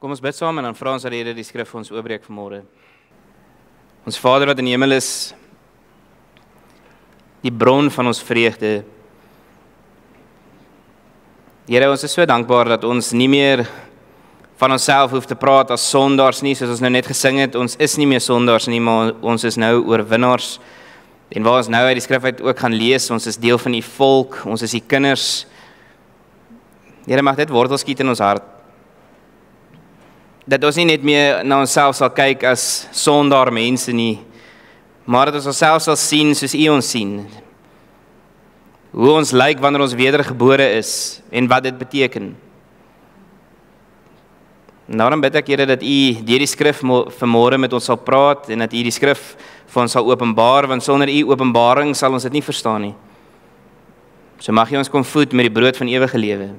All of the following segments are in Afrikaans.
Kom ons bid saam en dan vra ons dat die Here die skrif vir ons oopbreek vanmôre. Ons Vader wat in die hemel is, die bron van ons vreugde. Here, ons is so dankbaar dat ons nie meer van onsself hoef te praat as sondaars nie, soos ons nou net gesing het. Ons is nie meer sondaars nie, maar ons is nou oorwinnaars. En waar ons nou uit die skrif uit ook gaan lees, ons is deel van die volk, ons is die kinders. Here, mag dit wortel skiet in ons hart. Dat ons nie net meer na onsself sal kyk as sondaar mense nie, maar dat ons onsself sal sien soos U ons sien. Hoe ons lyk wanneer ons wedergebore is en wat dit beteken. En daarom bid ek, Here, dat U deur die skrif vanmôre met ons sal praat en dat U die skrif vir ons sal openbaar, want sonder U openbaring sal ons dit nie verstaan nie. So mag U ons kom voed met die brood van ewige lewe.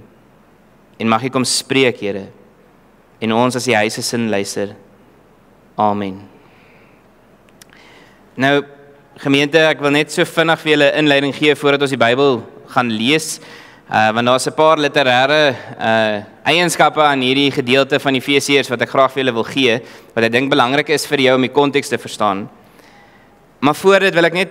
En mag U kom spreek, Here. En ons as die huisgesin luister. Amen. Nou, gemeente, ek wil net so vinnig vir julle inleiding gee voordat ons die Bybel gaan lees, want daar's 'n paar literêre eienskappe aan hierdie gedeelte van Efesiërs wat ek graag vir julle wil gee, wat ek dink belangrik is vir jou om die konteks te verstaan. Maar voor dit wil ek net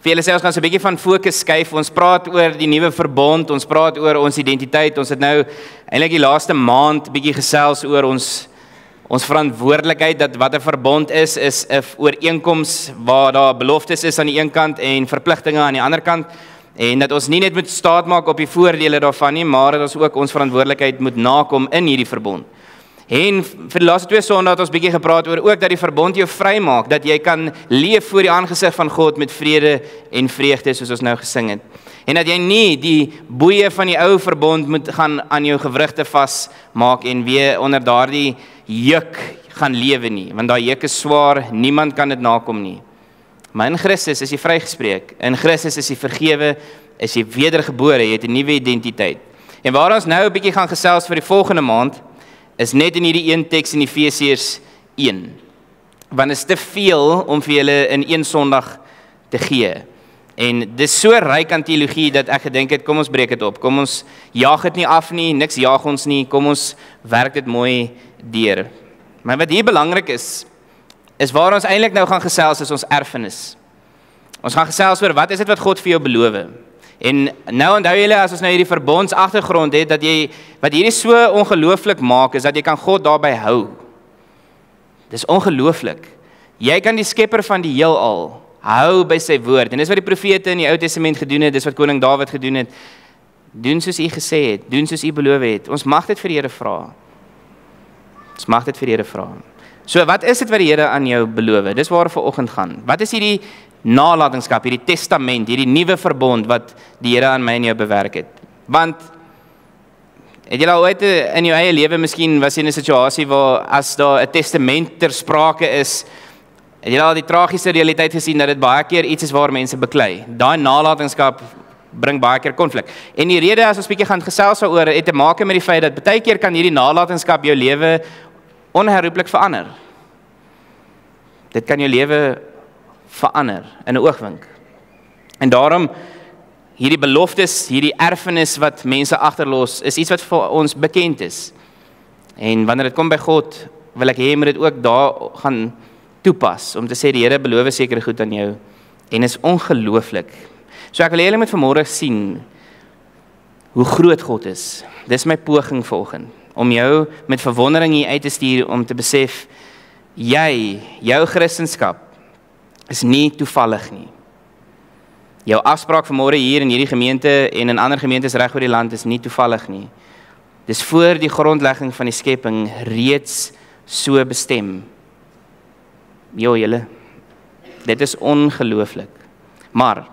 vir julle sê, ons gaan so 'n bietjie van fokus skuif. Ons praat oor die nuwe verbond, ons praat oor ons identiteit. Ons het nou eintlik die laaste maand bietjie gesels oor ons verantwoordelikheid, dat wat 'n verbond is 'n ooreenkoms waar daar beloftes is aan die een kant en verpligtinge aan die ander kant, en dat ons nie net moet staat maak op die voordele daarvan nie, maar dat ons ook ons verantwoordelikheid moet nakom in hierdie verbond. En vir die laaste 2 Sondae het ons bietjie gepraat oor ook dat die verbond jou vry maak, dat jy kan leef voor die aangesig van God met vrede en vreugde, soos ons nou gesing het. En dat jy nie die boeie van die ou verbond moet gaan aan jou gewrigte vasmaak en weer onder daardie juk gaan lewe nie, want daai juk is swaar, niemand kan dit nakom nie. Maar in Christus is jy vrygespreek, in Christus is jy vergewe, is jy wedergebore, jy het 'n nuwe identiteit. En waar ons nou 'n bietjie gaan gesels vir die volgende maand, is net in hierdie een teks in Efesiërs 1. Want is te veel om vir julle in een Sondag te gee. En dis so ryk aan teologie dat ek gedink het, kom ons breek dit op. Kom ons jaag dit nie af nie, niks jaag ons nie, kom ons werk dit mooi deur. Maar wat hier belangrik is waar ons eintlik nou gaan gesels is ons erfenis. Ons gaan gesels oor wat is dit wat God vir jou beloof. En nou onthou julle, as ons nou hierdie verbondsagtergrond het, dat jy, wat hierdie so ongelooflik maak, is dat jy kan God daarby hou. Dis ongelooflik. Jy kan die skepper van die heelal hou by sy woord. En dis wat die profete in die Ou Testament gedoen het, dis wat koning Dawid gedoen het. Doen soos U gesê het, doen soos U beloof het. Ons mag dit vir die Here vra. Ons mag dit vir die Here vra. So, wat is dit wat die Here aan jou beloof? Dis waar vanoggend gaan. Wat is hierdie nalatenskap, hierdie testament, hierdie nuwe verbond wat die Here aan my en jou bewerk het? Want het jy al ooit in jou eie lewe miskien was jy in 'n situasie waar as daar 'n testament ter sprake is, het jy al die tragiese realiteit gesien dat dit baie keer iets is waar mense beklei. Daai nalatenskap bring baie keer konflik. En die rede as ons bietjie gaan gesels daaroor het te maak met die feit dat baie keer kan hierdie nalatenskap jou lewe onherroepelik verander. Dit kan jou lewe verander in 'n oogwink. En daarom hierdie beloftes, hierdie erfenis wat mense agterlos, is iets wat vir ons bekend is. En wanneer dit kom by God, wil ek hê jy moet dit ook daar gaan toepas, om te sê die Here beloof sekere goed aan jou, en is ongelooflik. So ek wil hê julle moet vanmôre sien hoe groot God is. Dis my poging vanoggend, om jou met verwondering hier uit te stuur, om te besef, jou Christendom is nie toevallig nie. Jou afspraak vanmôre hier in hierdie gemeente en in ander gemeentes reg oor die land is nie toevallig nie. Dis voor die grondlegging van die skepping reeds so bestem. Julle, dit is ongelooflik. Maar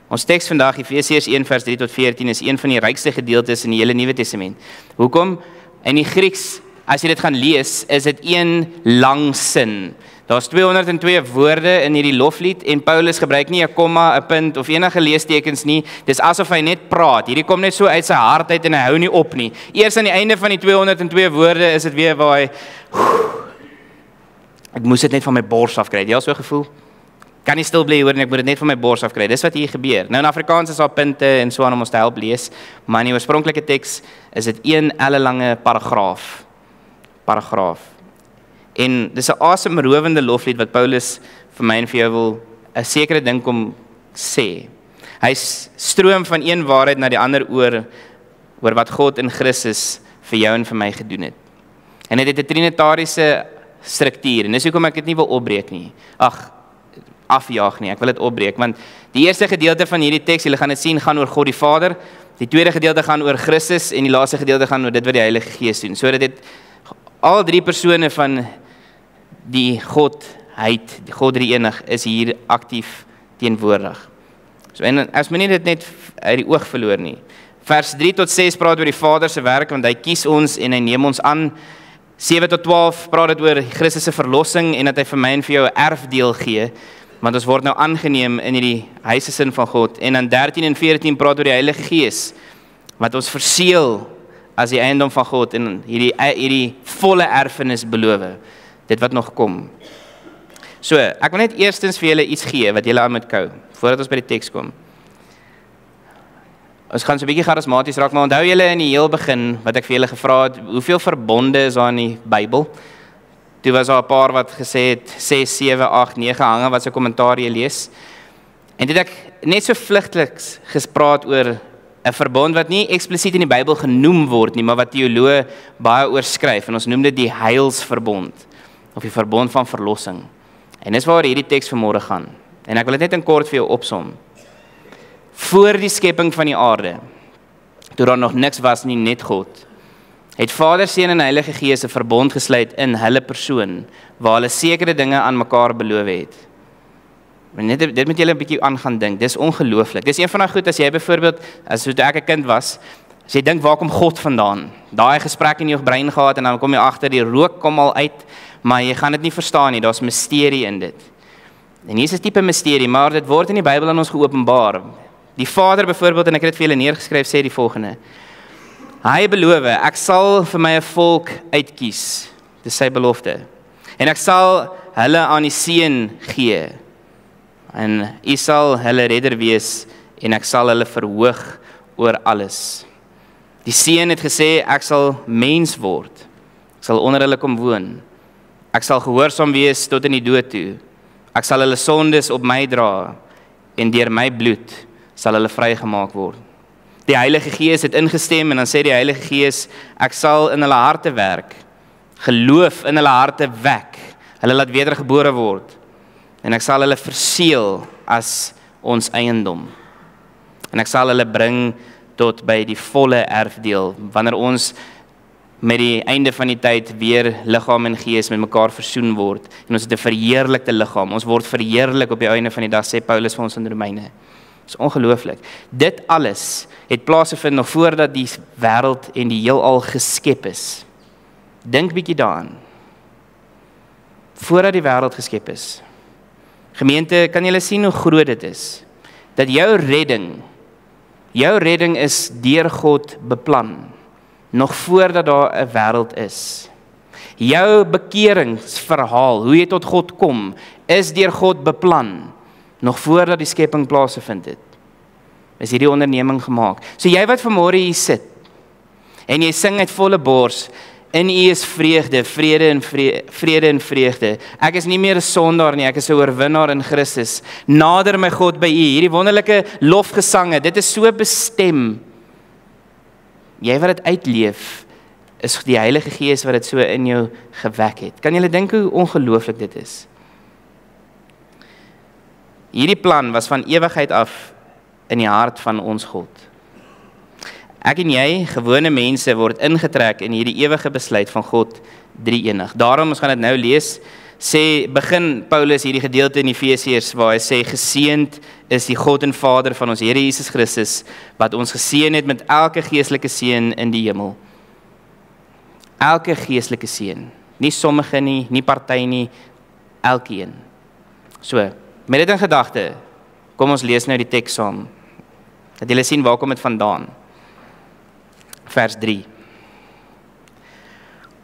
ons teks vandag, Efesiërs 1 vers 3 tot 14, is een van die rykste gedeeltes in die hele Nuwe Testament. Hoekom? In die Grieks, as jy dit gaan lees, is dit een lang sin. Daar's 202 woorde in hierdie loflied en Paulus gebruik nie 'n komma, 'n punt of enige leestekens nie. Dis asof hy net praat. Hierdie kom net so uit sy hart uit en hy hou nie op nie. Eers aan die einde van die 202 woorde is dit weer waar hy ek moes dit net van my bors af kry. Het jy al so gevoel? Kan nie stil bly hoor en ek moet dit net van my bors af kry. Dis wat hier gebeur. Nou in Afrikaans is daar punte en so aan om ons te help lees, maar in die oorspronklike teks is dit een ellelange paragraaf. paragraaf. En dis 'n asemrowende loflied wat Paulus vir my en vir jou wil 'n sekere ding kom sê. Hy stroom van een waarheid na die ander oor wat God in Christus vir jou en vir my gedoen het. En dit het 'n trinitariese struktuur, en dis hoekom ek dit nie wil opbreek nie. Afjaag nie, ek wil dit opbreek, want die eerste gedeelte van hierdie teks, julle gaan dit sien, gaan oor God die Vader, die tweede gedeelte gaan oor Christus, en die laaste gedeelte gaan oor dit wat die Heilige Gees doen. So dat dit al drie persone van die Godheid, die God drie enig, is hier aktief teenwoordig. So, en as my nie dit net uit die oog verloor nie. Vers 3 tot 6 praat oor die Vader se werk, want hy kies ons en hy neem ons aan. 7 tot 12 praat dit oor Christus se verlossing en dat hy vir my en vir jou 'n erfdeel gee, want ons word nou aangeneem in hierdie huisgesin van God. En dan 13 en 14 praat oor die Heilige Gees, wat ons verseël as die eiendom van God en hierdie volle erfenis beloof, dit wat nog kom. So, ek wil net eerstens vir julle iets gee wat julle aan moet kou, voordat ons by die teks kom. Ons gaan so 'n bietjie charismaties raak, maar onthou julle in die heel begin, wat ek vir julle gevra het, hoeveel verbonde is daar in die Bybel? Toe was daar 'n paar wat gesê het, 6, 7, 8, 9 hange, wat se kommentaar jy lees. En dit ek net so vlugteliks gespraat oor 'n verbond wat nie eksplisiet in die Bybel genoem word nie, maar wat teoloë baie oor skryf, en ons noem dit die heilsverbond, of die verbond van verlossing. En dis waar hierdie teks vanmôre gaan. En ek wil dit net in kort vir jou opsom. Voor die skepping van die aarde, toe daar nog niks was nie, net God, het Vader, Seun en Heilige Gees 'n verbond gesluit in hulle persoon, waar hulle sekere dinge aan mekaar beloof het. Maar dit moet julle 'n bietjie aan gaan dink, dis ongelooflik. Dis een van daai goed, as jy byvoorbeeld, as toe ek 'n kind was, as jy dink, waar kom God vandaan? Daai gesprek in jou brein gehad, en dan kom jy agter, die rook kom al uit, maar jy gaan dit nie verstaan nie, daar's misterie in dit. En hier is 'n tipe misterie, maar dit word in die Bybel aan ons geopenbaar. Die Vader byvoorbeeld, en ek het dit vir julle neergeskryf, sê die volgende: hy beloof, ek sal vir my 'n volk uitkies, dis sy belofte, en ek sal hulle aan die Seun gee, en hy sal hulle redder wees, en ek sal hulle verhoog oor alles. Die Seun het gesê, ek sal mens word, ek sal onder hulle kom woon, ek sal gehoorsaam wees tot in die dood toe, ek sal hulle sondes op my dra, en deur my bloed sal hulle vrygemaak word. Die Heilige Gees het ingestem, en dan sê die Heilige Gees, ek sal in hulle harte werk, geloof in hulle harte wek, hulle laat wedergebore word, en ek sal hulle verseël as ons eiendom, en ek sal hulle bring tot by die volle erfdeel, wanneer ons met die einde van die tyd weer liggaam en gees met mekaar versoen word, en ons het 'n verheerlikte liggaam, ons word verheerlik op die einde van die dag, sê Paulus vir ons in Romeine. Dit is ongelooflik. Dit alles het plaasgevind nog voordat die wêreld en die heelal geskep is. Dink bietjie daaraan. Voordat die wêreld geskep is. Gemeente, kan julle sien hoe groot dit is? Dat jou redding is deur God beplan, nog voordat daar 'n wêreld is. Jou bekeringsverhaal, hoe jy tot God kom, is deur God beplan, nog voordat die skepping plaasgevind het. Is hierdie onderneming gemaak. So jy wat vanmôre hier sit, en jy sing uit volle bors, in U is vreugde, vrede en vreugde. Ek is nie meer 'n sondaar nie, ek is 'n oorwinnaar in Christus. Nader my God by U. Hierdie wonderlike lofgesange, dit is so bestem. Jy wat dit uitleef, is die Heilige Gees wat dit so in jou gewek het. Kan julle dink hoe ongelooflik dit is? Hierdie plan was van ewigheid af in die hart van ons God. Ek en jy, gewone mense, word ingetrek in hierdie ewige besluit van God drie enig. Daarom, ons gaan dit nou lees, begin Paulus hierdie gedeelte in Efesiërs, waar hy sê, geseënd is die God en Vader van ons Here Jesus Christus, wat ons geseën het met elke geestelike seën in die hemel. Elke geestelike seën. Nie sommige nie, nie party nie, elkeen. So, met dit in gedagte, kom ons lees nou die teks saam. Dat julle sien waar kom dit vandaan. Vers 3.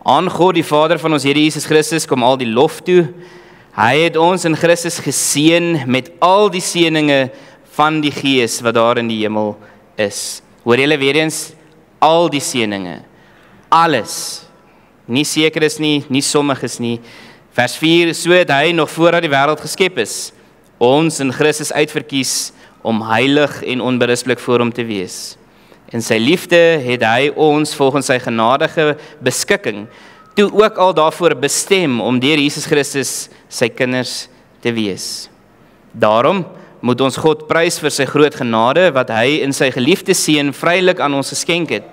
Aan God die Vader van ons Here Jesus Christus kom al die lof toe. Hy het ons in Christus geseën met al die seëninge van die Gees wat daar in die hemel is. Hoor julle weer eens, al die seëninge, alles nie seker is nie, nie sommig is nie. Vers 4, so het hy nog voordat die wêreld geskep is, ons in Christus uitverkies om heilig en onberispelik voor hom te wees. In sy liefde het hy ons volgens sy genadige beskikking toe ook al daarvoor bestem om deur Jesus Christus sy kinders te wees. Daarom moet ons God prys vir sy groot genade wat hy in sy geliefde seun vrylik aan ons geskenk het.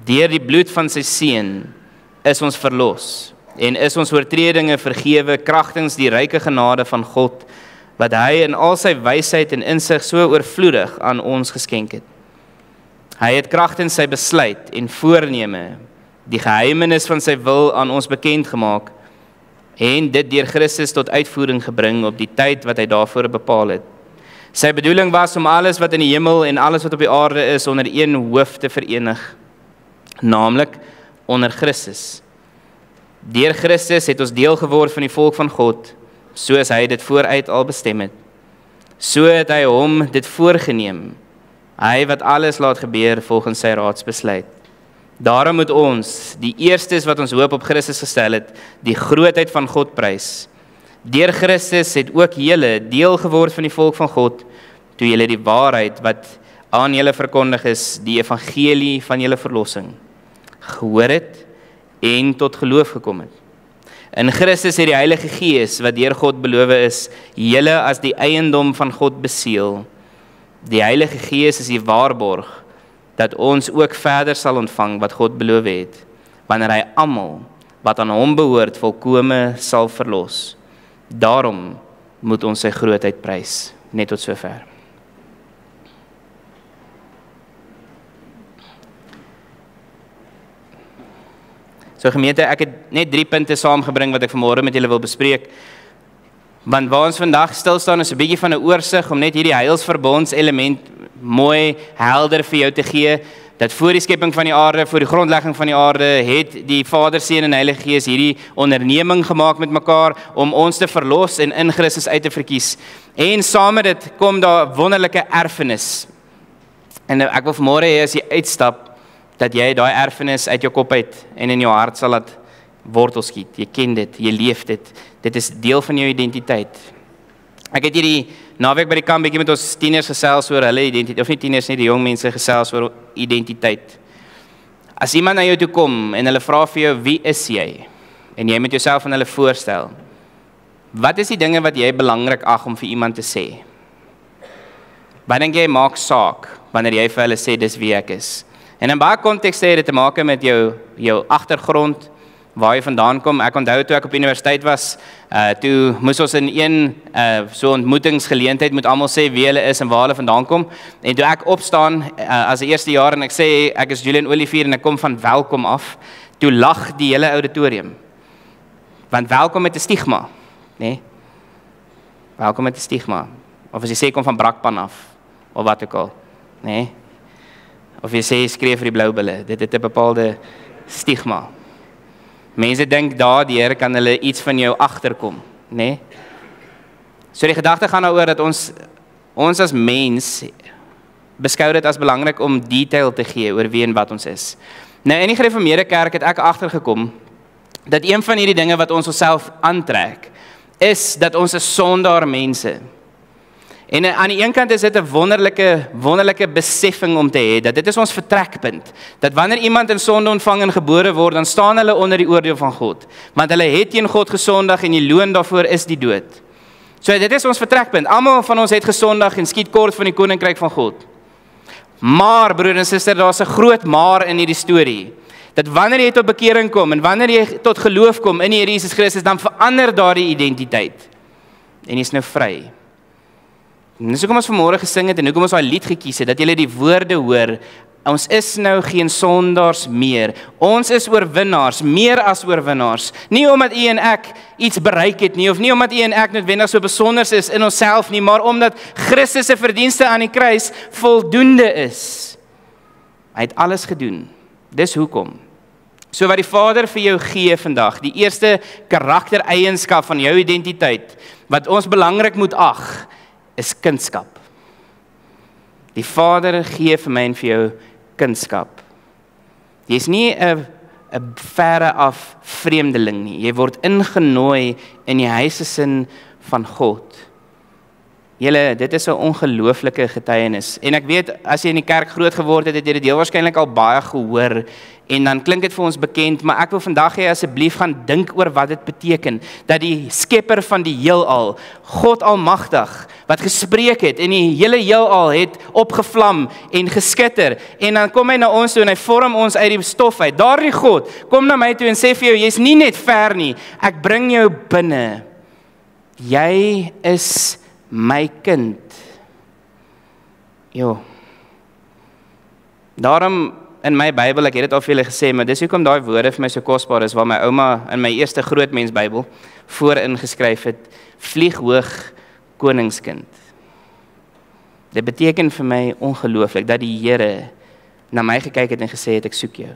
Deur die bloed van sy seun is ons verlos en is ons oortredinge vergewe kragtens die ryke genade van God wat hy in al sy wysheid en insig so oorvloedig aan ons geskenk het. Hy het kragtens sy besluit en voorneme die geheimenis van sy wil aan ons bekend gemaak en dit deur Christus tot uitvoering gebring op die tyd wat hy daarvoor bepaal het. Sy bedoeling was om alles wat in die hemel en alles wat op die aarde is onder een hoof te verenig, naamlik onder Christus. Deur Christus het ons deel geword van die volk van God, soos hy dit vooruit al bestem het. So het hy hom dit voorgeneem, hy wat alles laat gebeur volgens sy raadsbesluit. Daarom moet ons, die eerstes wat ons hoop op Christus gestel het, die grootheid van God prys. Deur Christus het ook julle deel geword van die volk van God, toe julle die waarheid wat aan julle verkondig is, die evangelie van julle verlossing, gehoor het en tot geloof gekom het. In Christus het die Heilige Gees, wat deur God beloof is, julle as die eiendom van God beseël. Die Heilige Gees is die waarborg, dat ons ook verder sal ontvang wat God beloof het, wanneer hy almal wat aan hom behoort volkome sal verlos. Daarom moet ons sy grootheid prys. Net tot sover. So gemeente, ek het net 3 punte saamgebring wat ek vanmôre met julle wil bespreek. Want waar ons vandag stil staan is 'n bietjie van 'n oorsig om net hierdie heilsverbonds element mooi helder vir jou te gee, dat voor die skepping van die aarde, voor die grondlegging van die aarde, het die Vader, Seun en Heilige Gees hierdie onderneming gemaak met mekaar om ons te verlos en in Christus uit te verkies. En saam met dit kom daar wonderlike erfenis. En ek wil vanmôre hê as jy uitstap, dat jy daai erfenis uit jou kop uit en in jou hart sal laat wortel skiet. Jy ken dit, jy leef dit. Dit is deel van jou identiteit. Ek het hierdie naweek by die kamp bietjie met ons tieners gesels oor hulle identiteit, of nie tieners nie, die jong mense gesels oor identiteit. As iemand na jou toe kom en hulle vra vir jou, wie is jy? En jy moet jouself aan hulle voorstel. Wat is die dinge wat jy belangrik ag om vir iemand te sê? Wat dink jy maak saak wanneer jy vir hulle sê dis wie ek is? En in baie kontekste het dit te maak met jou agtergrond, waar jy vandaan kom. Ek onthou toe ek op universiteit was, toe moes ons in een so ontmoetingsgeleentheid moet almal sê wie hulle is en waar hulle vandaan kom. En toe ek opstaan as 'n eerste jaar en ek sê ek is Julian Olivier en ek kom van Welkom af, toe lag die hele auditorium. Want Welkom het 'n stigma, né? Welkom het 'n stigma. Of as jy sê ek kom van Brakpan af of wat ook al, né? Of jy sê skryf vir die blou bulle, dit het 'n bepaalde stigma. Mense dink daardeur kan hulle iets van jou agterkom, né? Nee? So die gedagte gaan daaroor dat ons as mens beskou dit as belangrik om detail te gee oor wie en wat ons is. Nou in die gereformeerde kerk het ek agtergekom dat een van hierdie dinge wat ons onsself aantrek is dat ons is sondaar mense. En aan die een kant is dit 'n wonderlike beseffing om te hê, dat dit is ons vertrekpunt, dat wanneer iemand in sonde ontvang en gebore word, dan staan hulle onder die oordeel van God, want hulle het teen God gesondig en die loon daarvoor is die dood. So dit is ons vertrekpunt, almal van ons het gesondig en skiet kort van die koninkryk van God. Maar broer en suster, daar's 'n groot maar in hierdie storie, dat wanneer jy tot bekering kom en wanneer jy tot geloof kom in die Here Jesus Christus, dan verander daardie identiteit en jy is nou vry. En dis hoekom ons vanmôre gesing het en hoekom ons daai lied gekies het, dat jy die woorde hoor, ons is nou geen sondaars meer, ons is oorwinnaars, meer as oorwinnaars, nie omdat u en ek iets bereik het nie, of nie omdat u en ek noodwendig so besonders is in onsself nie, maar omdat Christus se verdienste aan die kruis voldoende is. Hy het alles gedoen, dis hoekom. So wat die Vader vir jou gee vandag, die eerste karaktereienskap van jou identiteit, wat ons belangrik moet ag, is kindskap. Die Vader gee vir my en vir jou kindskap. Jy is nie 'n 'n verre af vreemdeling nie. Jy word ingenooi in die huisgesin van God. Julle, dit is 'n ongelooflike getuienis. En ek weet, as jy in die kerk groot geword het, het jy dit heel waarskynlik al baie gehoor. En dan klink dit vir ons bekend, maar ek wil vandag hê asseblief gaan dink oor wat dit beteken, dat die skepper van die heelal, God Almagtig, wat gespreek het, en die hele heelal het opgevlam en geskitter, en dan kom hy na ons toe en hy vorm ons uit die stof uit. Daardie God, kom na my toe en sê vir jou, jy's nie net ver nie, ek bring jou binne. Jy is my kind. Daarom in my Bybel, ek het dit al vir julle gesê, maar dis hoekom daai woorde vir my so kosbaar is, waar my ouma in my eerste grootmens Bybel voorin geskryf het, vlieg hoog koningskind. Dit beteken vir my ongelooflik, dat die Here na my gekyk het en gesê het, ek soek jou.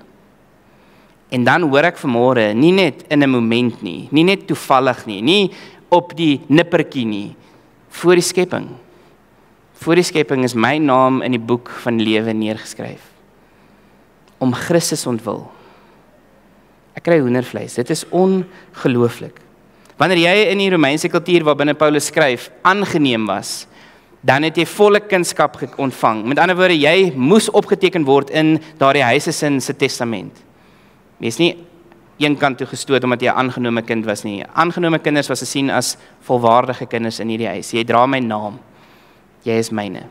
En dan hoor ek vanmôre, nie net in 'n moment nie net toevallig nie op die nippertjie nie, voor die skepping. Voor die skepping is my naam in die boek van lewe neergeskryf. Om Christus ontwil. Ek kry hoendervleis, dit is ongelooflik. Wanneer jy in die Romeinse kultuur waarbinne Paulus skryf, aangeneem was, dan het jy volle kindskap ontvang. Met ander woorde, jy moes opgeteken word in daardie huisgesin se testament. Jy is nie een kant toe gestoot omdat jy 'n aangenome kind was nie. Aangenome kinders was gesien as volwaardige kinders in hierdie huis. Jy dra my naam. Jy is myne.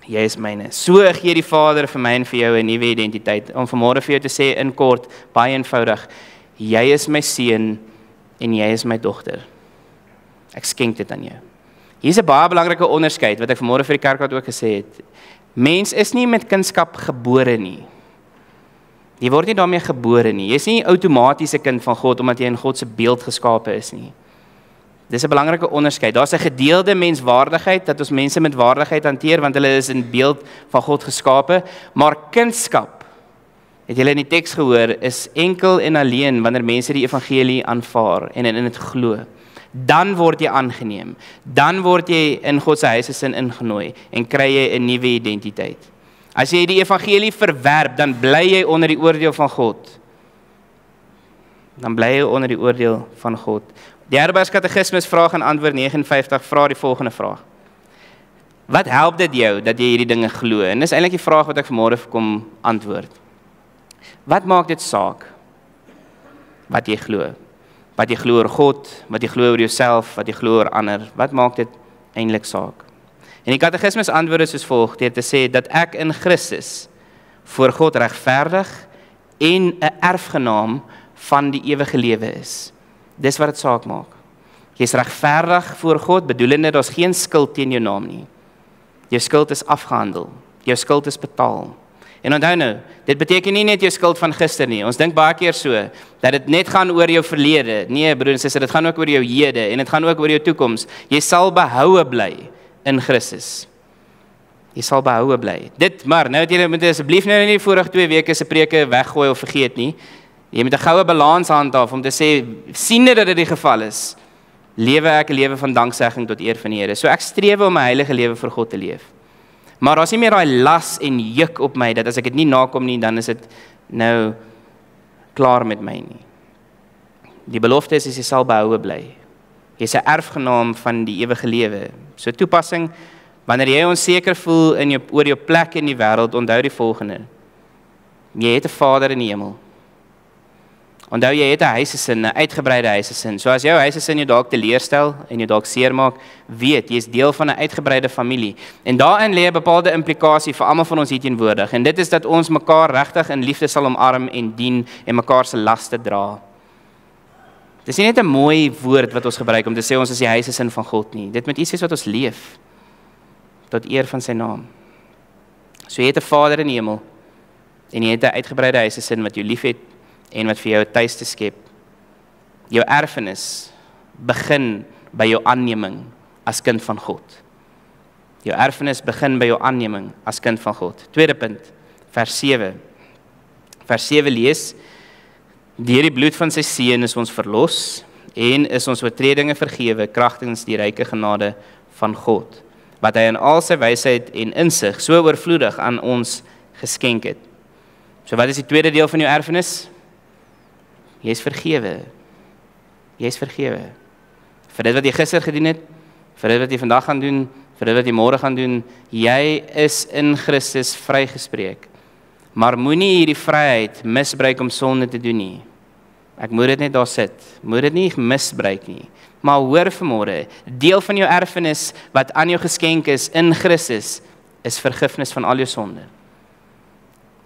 Jy is myne. So gee die Vader vir my en vir jou 'n nuwe identiteit. Om vanmôre vir jou te sê in kort, baie eenvoudig, jy is my seun en jy is my dogter. Ek skenk dit aan jou. Hier is 'n baie belangrike onderskeid wat ek vanmôre vir die kerkraad ook gesê het. Mens is nie met kindskap gebore nie. Jy word nie daarmee gebore nie. Jy is nie outomaties 'n kind van God omdat jy in God se beeld geskape is nie. Dis 'n belangrike onderskeid. Daar's 'n gedeelde menswaardigheid dat ons mense met waardigheid hanteer want hulle is in beeld van God geskape, maar kindskap, het julle in die teks gehoor, is enkel en alleen wanneer mense die evangelie aanvaar en in dit glo. Dan word jy aangeneem. Dan word jy in God se huisgesin ingenooi en kry jy 'n nuwe identiteit. As jy die evangelie verwerp, dan bly jy onder die oordeel van God. Dan bly jy onder die oordeel van God. Die Heidelberg Katekismes vraag en antwoord 59 vra die volgende vraag. Wat help dit jou dat jy hierdie dinge glo? En dis eintlik die vraag wat ek vanmôre kom antwoord. Wat maak dit saak? Wat jy glo? Wat jy glo oor God, wat jy glo oor jouself, wat jy glo oor ander? Wat maak dit eintlik saak? En die Katekismes antwoord is soos volg, deur te sê dat ek in Christus voor God regverdig en 'n erfgenaam van die ewige lewe is. Dis wat dit saak maak. Jy is regverdig voor God, bedoelende daar's geen skuld teen jou naam nie. Jou skuld is afgehandel. Jou skuld is betaal. En onthou nou, dit beteken nie net jou skuld van gister nie. Ons dink baie keer so, dat dit net gaan oor jou verlede. Nee, broer en suster, dit gaan ook oor jou hede en dit gaan ook oor jou toekoms. Jy sal behoue bly in Christus. Jy sal behoue bly. Dit, maar nou het jy moet asseblief nou nie die vorige 2 weke se preke weggooi of vergeet nie. Jy moet 'n goue balans handhaaf om te sê, siende dat dit die geval is, lewe ek 'n lewe van danksegging tot eer van die Here. So ek streef om 'n heilige lewe vir God te leef. Maar daar's nie meer daai las en juk op my, dat as ek dit nie nakom nie, dan is dit nou klaar met my nie. Die belofte is jy sal behoue bly. Jy is 'n erfgenaam van die ewige lewe. So toepassing, wanneer jy onseker voel oor jou plek in die wêreld, onthou die volgende. Jy het 'n Vader in die hemel. Onthou jy het 'n huisgesin, 'n uitgebreide huisgesin. So as jou huisgesin jou dalk teleurstel en jou dalk seermaak, weet jy is deel van 'n uitgebreide familie. En daarin lê 'n bepaalde implikasie vir almal van ons hier teenwoordig. En dit is dat ons mekaar regtig in liefde sal omarm en dien en mekaar se laste dra. Dis nie net 'n mooi woord wat ons gebruik om te sê ons is die huisgesin van God nie. Dit moet iets wees wat ons leef tot eer van sy naam. So jy het 'n Vader in die hemel en jy het 'n uitgebreide huisgesin wat jou liefhet en wat vir jou 'n tuiste skep. Jou erfenis begin by jou aanneming as kind van God. Jou erfenis begin by jou aanneming as kind van God. Tweede punt, vers 7. Vers 7 lees: deur die bloed van sy seun is ons verlos en is ons oortredinge vergewe kragtens die ryke genade van God, wat hy in al sy wysheid en insig so oorvloedig aan ons geskenk het. So wat is die tweede deel van jou erfenis? Jy is vergewe. Jy is vergewe. Vir dit wat jy gister gedoen het, vir dit wat jy vandag gaan doen, vir dit wat jy môre gaan doen, jy is in Christus vrygespreek. Maar moenie hierdie vryheid misbruik om sonde te doen nie. Ek moet dit net daar sit. Moet dit nie misbruik nie. Maar hoor vanmôre, deel van jou erfenis wat aan jou geskenk is in Christus, is vergifnis van al jou sonde.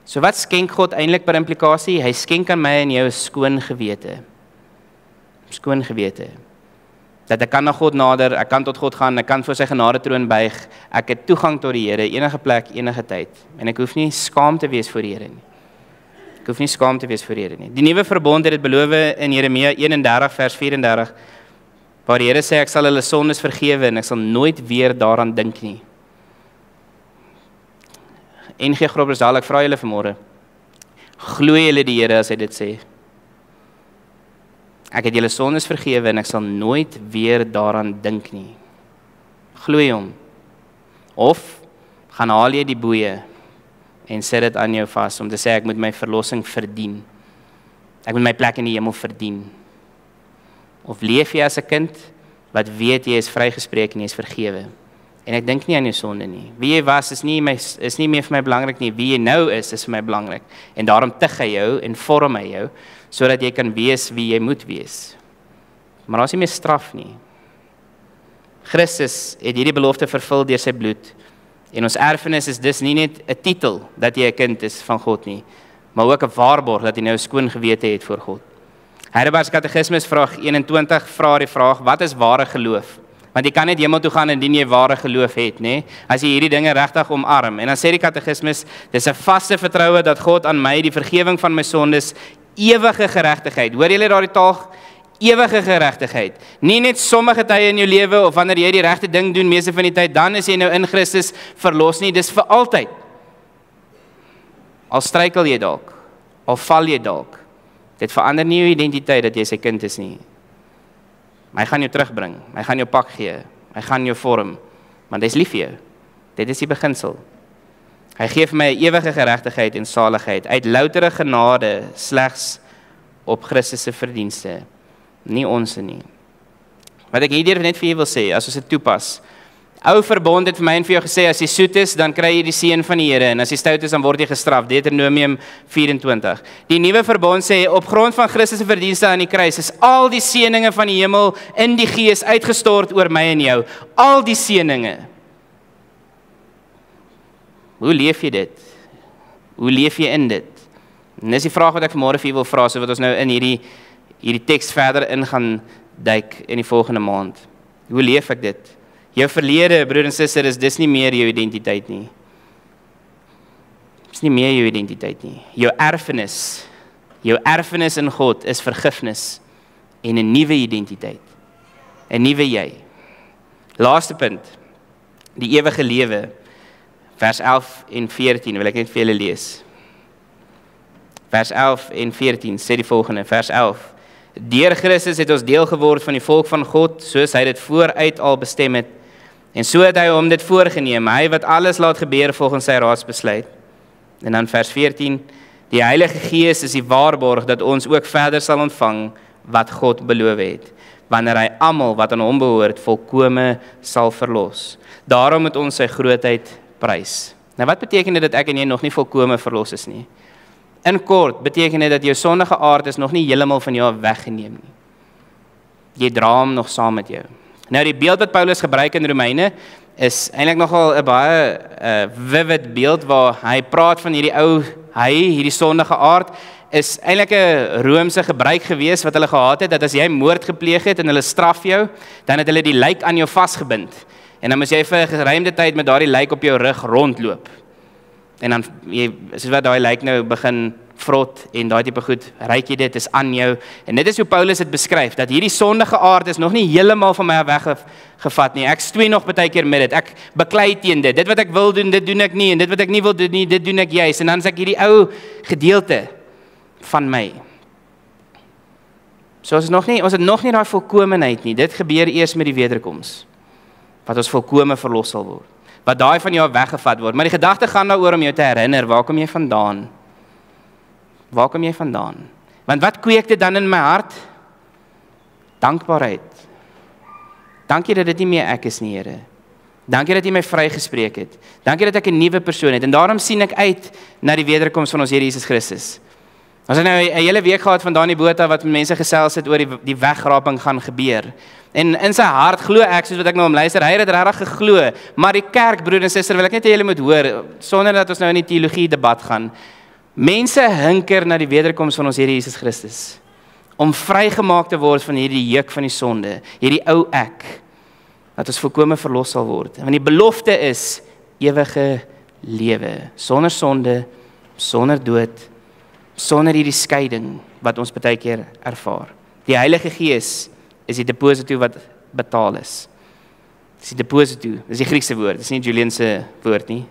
So wat skenk God eintlik per implikasie? Hy skenk aan my en jou 'n skoon gewete. Skoon gewete. Dat ek kan na God nader, ek kan tot God gaan, ek kan voor sy genade troon buig, ek het toegang tot die Here, enige plek, enige tyd. En ek hoef nie skaam te wees voor die Here nie. Ek hoef nie skaam te wees voor die Here nie. Die nuwe verbond het dit beloof in Jeremia 31 vers 34, waar die Here sê, ek sal hulle sondes vergewe en ek sal nooit weer daaraan dink nie. NG Groblersdal, ek vra julle vanmôre, glo julle die Here as hy dit sê? Ek het julle sondes vergewe en ek sal nooit weer daaraan dink nie. Glo jy hom? Of gaan haal jy die boeie en sit dit aan jou vas om te sê ek moet my verlossing verdien. Ek moet my plek in die hemel verdien. Of leef jy as 'n kind wat weet jy is vrygespreek en jy is vergewe. En ek dink nie aan jou sonde nie. Wie jy was is nie meer vir my belangrik nie. Wie jy nou is vir my belangrik. En daarom tig hy jou en vorm hy jou sodat jy kan wees wie jy moet wees. Maar daar is nie meer straf nie. Christus het hierdie belofte vervul deur sy bloed. En ons erfenis is dus nie net 'n titel dat jy 'n kind is van God nie, maar ook 'n waarborg dat jy nou 'n skoon gewete het voor God. Heidelberg Katekismus vraag 21 vra die vraag, wat is ware geloof? Want jy kan net hemel toe gaan indien jy ware geloof het, nê? As jy hierdie dinge regtig omarm. En dan sê die Katekismus, dis 'n vaste vertroue dat God aan my die vergewing van my sondes, ewige geregtigheid. Hoor julle daardie taal? Ewige geregtigheid. Nie net sommige tye in jou lewe of wanneer jy die regte ding doen meeste van die tyd, dan is jy nou in Christus verlos nie, dis vir altyd. Al struikel jy dalk, al val jy dalk, dit verander nie jou identiteit dat jy sy kind is nie. Hy gaan jou terugbring, hy gaan jou pak gee, hy gaan jou vorm, want hy is lief vir jou. Dit is die beginsel. Hy gee vir my 'n ewige geregtigheid en saligheid, uit loutere genade, slegs op Christus se verdienste, nie ons nie. Wat ek hierdeur net vir julle wil sê, as ons dit toepas, ou verbond het vir my en vir jou gesê, as jy soet is, dan kry jy die seën van die Here, en as jy stout is, dan word jy gestraf, Deuteronomium 24. Die nuwe verbond sê, op grond van Christus se verdienste aan die kruis, is al die seëninge van die hemel in die gees uitgestort oor my en jou. Al die seëninge. Hoe leef jy dit? Hoe leef jy in dit? En dis die vraag wat ek vanmôre vir julle wil vra, so wat ons nou in hierdie teks verder in gaan duik in die volgende maand. Hoe leef ek dit? Jou verlede, broer en suster, dis nie meer jou identiteit nie. Dis nie meer jou identiteit nie. Jou erfenis in God is vergifnis en 'n nuwe identiteit. 'n Nuwe jy. Laaste punt. Die ewige lewe. Vers 11 en 14 wil ek net vir julle lees. Vers 11 en 14 sê die volgende, vers 11. Deur Christus het ons deel geword van die volk van God, soos hy dit vooruit al bestem het. En so het hy hom dit voorgeneem, hy wat alles laat gebeur volgens sy raadsbesluit. En dan vers 14, die Heilige Gees is die waarborg dat ons ook verder sal ontvang wat God beloof het, wanneer hy almal wat aan hom behoort volkome sal verlos. Daarom moet ons sy grootheid prys. Nou wat beteken dit dat ek en jy nog nie volkome verlos is nie? In kort beteken dit dat jou sondige aard is nog nie heeltemal van jou weggeneem nie. Jy dra hom nog saam met jou. Nou die beeld wat Paulus gebruik in Romeine is eintlik nogal 'n baie vivid beeld waar hy praat van hierdie sondige aard is eintlik 'n Romeinse gebruik gewees wat hulle gehad het, dat as jy moord gepleeg het en hulle straf jou, dan het hulle die lijk aan jou vasgebind. En dan moes jy vir 'n geruimde tyd met daardie lijk op jou rug rondloop. En dan, soos wat daai lijk nou begin vrot en daai tipe goed, ryk jy dit, is aan jou. En dit is hoe Paulus dit beskryf, dat hierdie sondige aard is nog nie heeltemal van my weggevat nie. Ek stoei nog baie keer met dit. Ek beklei teen dit. Dit wat ek wil doen, dit doen ek nie. En dit wat ek nie wil doen nie, dit doen ek juis. En dan is ek hierdie ou gedeelte van my. So ons het nog nie daai volkomenheid nie. Dit gebeur eers met die wederkoms. Wat ons volkome verlos sal word. Wat daai van jou weggevat word. Maar die gedagte gaan daaroor om jou te herinner, waar kom jy vandaan? Waar kom jy vandaan? Want wat kweek dit dan in my hart? Dankbaarheid. Dankie dat dit nie meer ek is nie, Here. Dankie dat U my vrygespreek het. Dankie dat ek 'n nuwe persoon het. En daarom sien ek uit na die wederkoms van ons Here Jesus Christus. Ons het nou 'n hele week gehad van Dani Botha wat met mense gesels het oor die wegraping gaan gebeur. En in sy hart glo ek, soos wat ek nou om luister, hy het dit regtig geglo. Maar die kerk, broer en suster, wil ek net hê julle moet hoor, sonder dat ons nou in die teologie debat gaan. Mense hinker na die wederkoms van ons Here Jesus Christus. Om vrygemaak te word van hierdie juk van die sonde, hierdie ou ek, dat ons volkome verlos sal word. Want die belofte is ewige lewe, sonder sonde, sonder dood, sonder hierdie skeiding wat ons baie keer ervaar. Die Heilige Gees is die deposito wat betaal is. Dis die deposito, dis die Griekse woord, dis nie Julian se woord nie.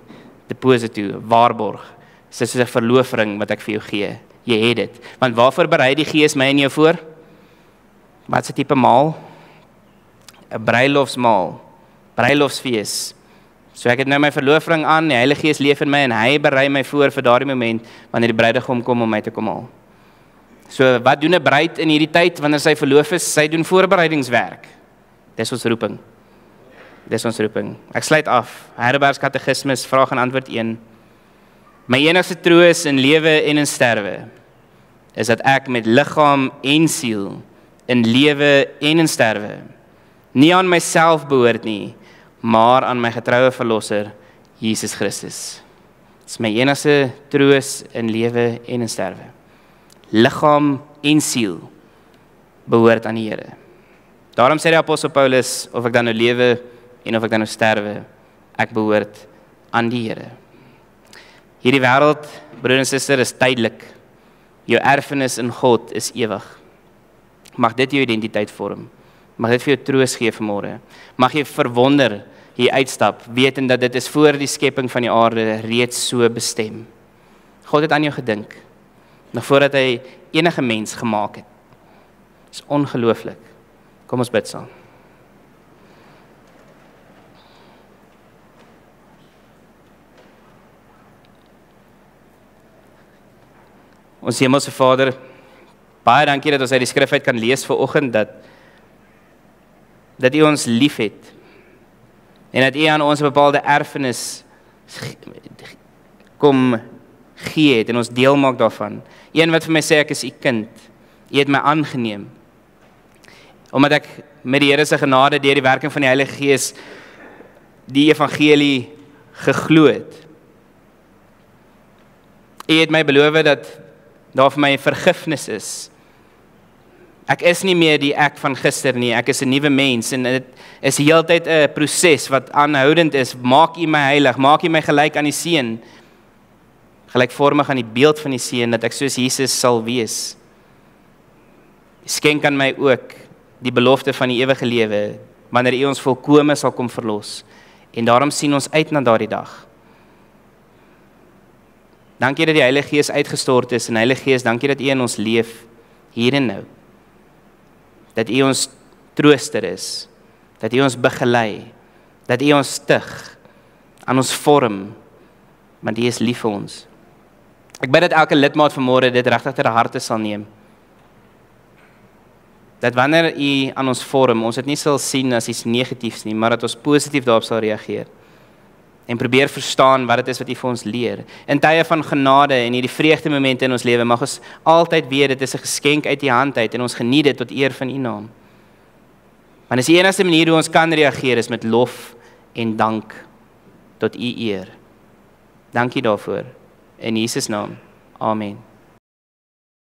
Deposito, waarborg. Dis soos 'n verloofring wat ek vir jou gee. Jy het dit. Want waarvoor berei die Gees my en jou voor? Wat se tipe maal? 'n bruilofsmaal, bruilofsfees. So ek het nou my verloofring aan, die Heilige Gees leef in my en hy berei my voor vir daardie moment wanneer die bruidegom kom om my te kom haal. So wat doen 'n bruid in hierdie tyd wanneer sy verloof is? Sy doen voorbereidingswerk. Dis ons roeping. Dis ons roeping. Ek sluit af. Heidelbergs Katekismes, vraag en antwoord 1. My enigste troos in lewe en in sterwe is dat ek met liggaam en siel in lewe en in sterwe nie aan myself behoort nie, maar aan my getroue verlosser, Jesus Christus. Dis my enigste troos in lewe en in sterwe. Liggaam en siel behoort aan die Here. Daarom sê die apostel Paulus, of ek dan nou lewe en of ek dan nou sterwe, ek behoort aan die Here. Hierdie wêreld, broer en suster, is tydelik. Jou erfenis in God is ewig. Mag dit jou identiteit vorm. Mag dit vir jou troos gee vanmôre. Mag jy verwonder hier uitstap, wetend dat dit is voor die skepping van die aarde reeds so bestem. God het aan jou gedink, nog voordat hy enige mens gemaak het. Dit is ongelooflik. Kom ons bid saam. Ons Hemelse Vader, baie dankie dat ons uit die skrif uit kan lees vanoggend dat U ons liefhet en dat U aan ons 'n bepaalde erfenis kom gee het en ons deel maak daarvan. Een wat vir my sê ek is U kind. U het my aangeneem. Omdat ek met die Here se genade deur die werking van die Heilige Gees die evangelie geglo het. U het my beloof dat daar vir my vergifnis is. Ek is nie meer die ek van gister nie, ek is 'n nuwe mens en dit is heeltyd 'n proses wat aanhoudend is. Maak U my heilig, maak U my gelyk aan die Seun, gelykvormig aan die beeld van die Seun, dat ek soos Jesus sal wees. Skenk aan my ook die belofte van die ewige lewe, wanneer U ons volkome sal kom verlos. En daarom sien ons uit na daardie dag. Dankie dat die Heilige Gees uitgestort is, en Heilige Gees, dankie dat U in ons leef, hier en nou. Dat U ons trooster is, dat U ons begelei, dat U ons stig, aan ons vorm, want U is lief vir ons. Ek bid dat elke lidmaat vanmôre dit regtig ter harte sal neem. Dat wanneer U aan ons vorm, ons dit nie sal sien as iets negatiefs nie, maar dat ons positief daarop sal reageer. En probeer verstaan wat dit is wat U vir ons leer. In tye van genade en hierdie vreugde momente in ons lewe, mag ons altyd weet dit is 'n geskenk uit U hand uit en ons geniet dit tot eer van U naam. Want dis die enigste manier hoe ons kan reageer is met lof en dank tot U eer. Dankie daarvoor. In Jesus naam. Amen.